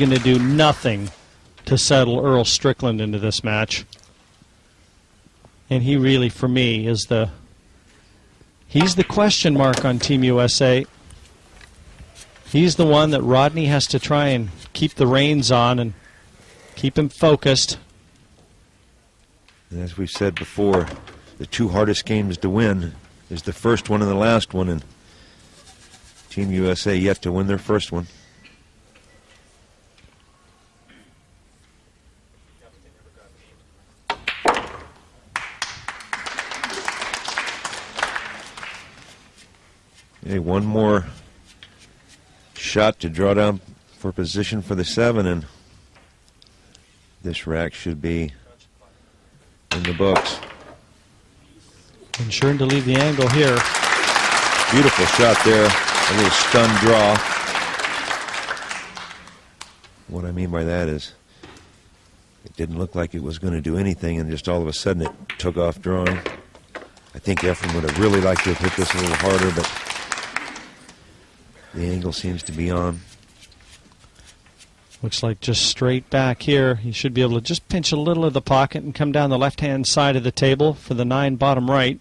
going to do nothing to settle Earl Strickland into this match. And he really, for me, is he's the question mark on Team USA. He's the one that Rodney has to try and keep the reins on and keep him focused. And as we've said before, the two hardest games to win is the first one and the last one, and Team USA yet to win their first one. Okay, one more shot to draw down for position for the 7, and this rack should be in the books. Ensuring to leave the angle here. Beautiful shot there. A little stun draw. What I mean by that is it didn't look like it was going to do anything, and just all of a sudden it took off drawing. I think Efren would have really liked to have hit this a little harder, but the angle seems to be on. Looks like just straight back here. He should be able to just pinch a little of the pocket and come down the left-hand side of the table for the 9 bottom right.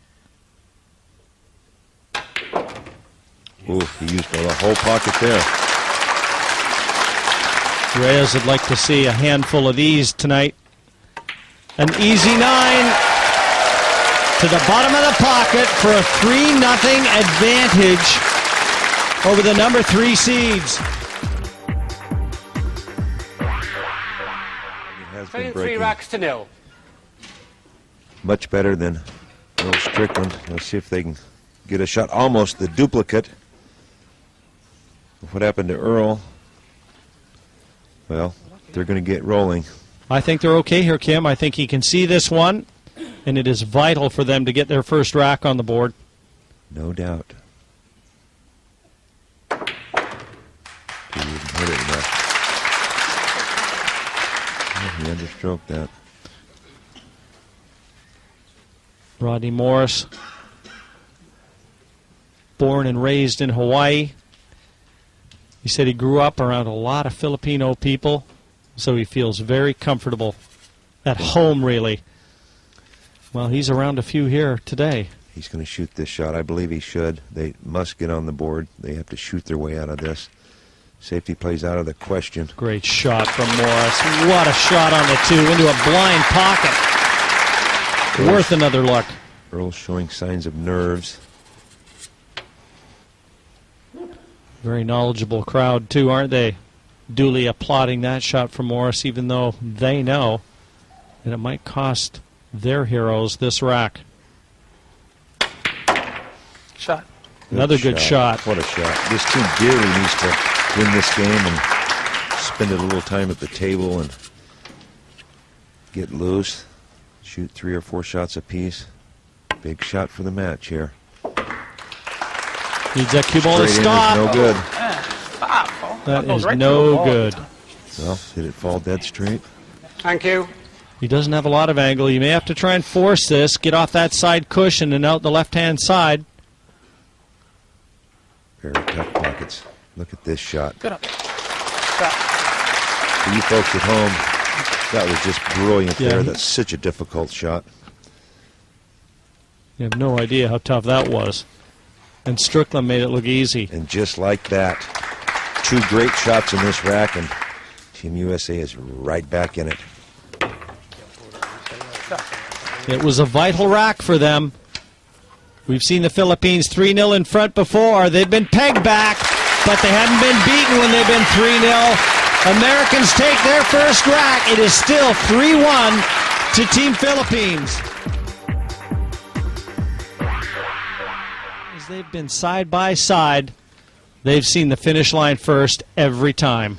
Ooh, he used the whole pocket there. Reyes would like to see a handful of these tonight. An easy 9 to the bottom of the pocket for a 3-0 advantage over the number 3 seeds. Three racks to 0. Much better than Earl Strickland. Let's see if they can get a shot. Almost the duplicate of what happened to Earl. Well, they're going to get rolling. I think they're okay here, Kim. I think he can see this one, and it is vital for them to get their first rack on the board. No doubt. He didn't hit it enough. He understroked that. Rodney Morris, born and raised in Hawaii. He said he grew up around a lot of Filipino people, so he feels very comfortable at home, really. Well, he's around a few here today. He's going to shoot this shot. I believe he should. They must get on the board. They have to shoot their way out of this. Safety plays out of the question. Great shot from Morris. What a shot on the 2 into a blind pocket. Worth another look. Earl showing signs of nerves. Very knowledgeable crowd, too, aren't they? Duly applauding that shot from Morris, even though they know that it might cost their heroes this rack. Shot. Another good shot. What a shot. This team dearly needs to win this game and spend a little time at the table and get loose. Shoot 3 or 4 shots apiece. Big shot for the match here. Needs that cue ball to stop. No good. That is no good. Well, did it fall dead straight? Thank you. He doesn't have a lot of angle. You may have to try and force this. Get off that side cushion and out the left-hand side. Very tough pockets. Look at this shot. Good up. For you folks at home, that was just brilliant there. That's such a difficult shot. You have no idea how tough that was. And Strickland made it look easy. And just like that, 2 great shots in this rack, and Team USA is right back in it. It was a vital rack for them. We've seen the Philippines 3-0 in front before. They've been pegged back, but they haven't been beaten when they've been 3-0. Americans take their first rack. It is still 3-1 to Team Philippines. As they've been side by side, they've seen the finish line first every time.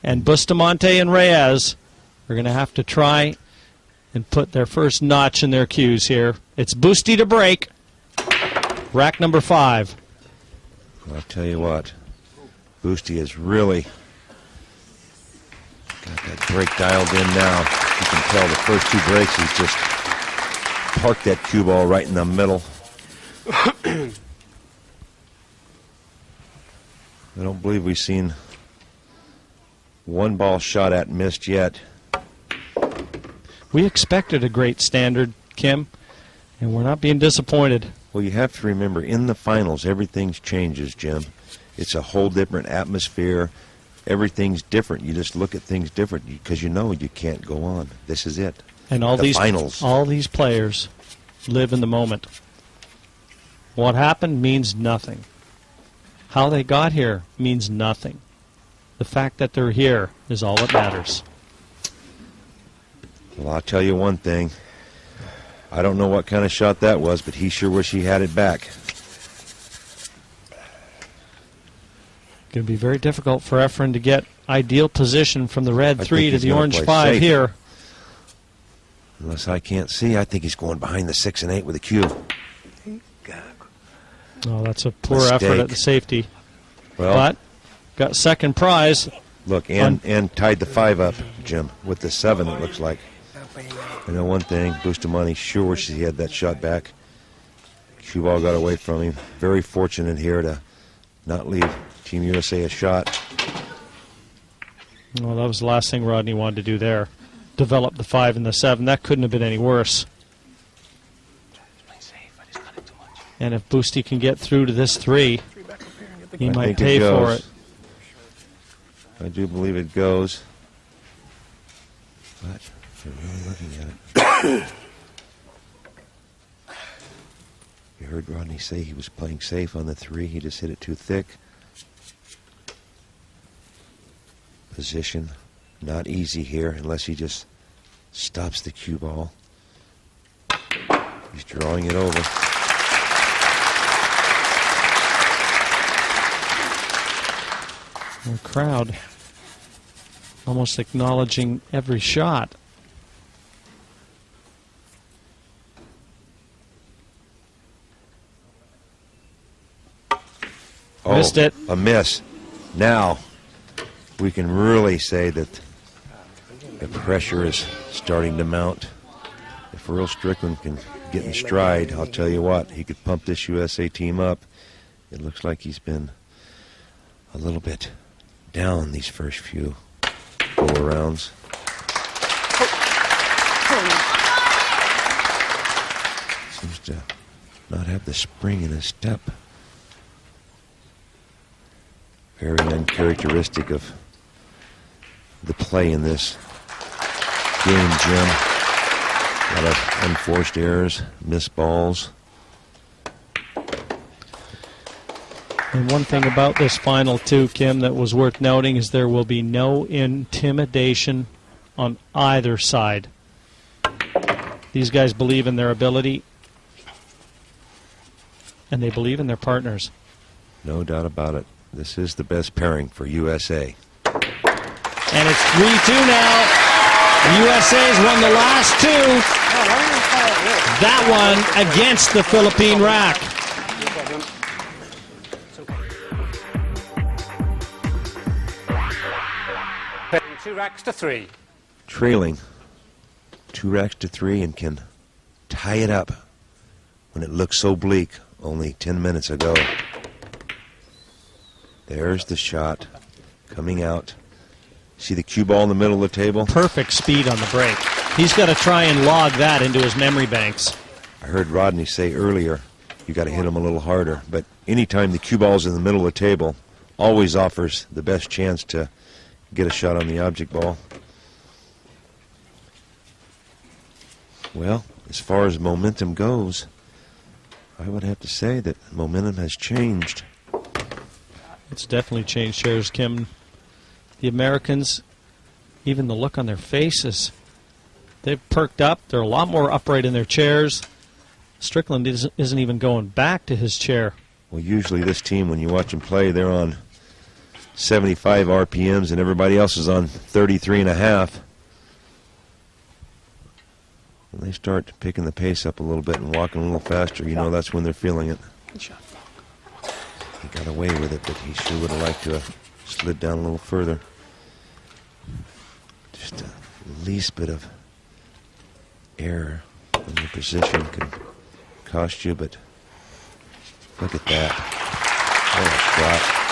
And Bustamante and Reyes are going to have to try and put their first notch in their cues here. It's Busty to break. Rack number 5. Well, I'll tell you what, Busty has really got that break dialed in now. You can tell the first 2 breaks he's just parked that cue ball right in the middle. I don't believe we've seen One ball shot at, missed yet. We expected a great standard, Kim, and we're not being disappointed. Well, you have to remember, in the finals, everything changes, Jim. It's a whole different atmosphere. Everything's different. You just look at things different because you know you can't go on. This is it. And all the finals. All these players live in the moment. What happened means nothing. How they got here means nothing. The fact that they're here is all that matters. Well, I'll tell you one thing. I don't know what kind of shot that was, but he sure wish he had it back. Going to be very difficult for Efren to get ideal position from the red 3 to the orange 5 safe here. Unless I can't see, I think he's going behind the 6 and 8 with a cue. Oh, that's a poor Mistake. effort at the safety. Well, but got second prize. Look, and tied the 5 up, Jim, with the 7, it looks like. I know one thing, Bustamante sure wishes he had that shot back. Cue ball got away from him. Very fortunate here to not leave Team USA a shot. Well, that was the last thing Rodney wanted to do there. Develop the 5 and the 7. That couldn't have been any worse. And if Boosty can get through to this 3, he might pay for it. I do believe it goes. But you're really looking at it. You heard Rodney say he was playing safe on the 3. He just hit it too thick. Position not easy here unless he just stops the cue ball. He's drawing it over. The crowd almost acknowledging every shot. Oh, missed it. A miss. Now we can really say that the pressure is starting to mount. If Earl Strickland can get in stride, I'll tell you what, he could pump this USA team up. It looks like he's been a little bit down these first few go-arounds. Seems to not have the spring in his step. Very uncharacteristic of the play in this game, Jim. A lot of unforced errors, missed balls. And one thing about this final, too, Kim, that was worth noting is there will be no intimidation on either side. These guys believe in their ability, and they believe in their partners. No doubt about it. This is the best pairing for USA. And it's 3-2 now. USA's won the last 2. That one against the Philippine rack. 2 racks to 3. Trailing 2 racks to 3 and can tie it up when it looked so bleak only 10 minutes ago. There's the shot coming out. See the cue ball in the middle of the table? Perfect speed on the break. He's got to try and log that into his memory banks. I heard Rodney say earlier, you got to hit him a little harder. But anytime the cue ball's in the middle of the table, always offers the best chance to get a shot on the object ball. Well, as far as momentum goes, I would have to say that momentum has changed. It's definitely changed shares, Kim. The Americans, even the look on their faces, they've perked up. They're a lot more upright in their chairs. Strickland isn't even going back to his chair. Well, usually this team, when you watch them play, they're on 75 RPMs and everybody else is on 33 and a half. When they start picking the pace up a little bit and walking a little faster, you know that's when they're feeling it. He got away with it, but he sure would have liked to have slid down a little further. Just a least bit of error in your position can cost you, but look at that. What a shot.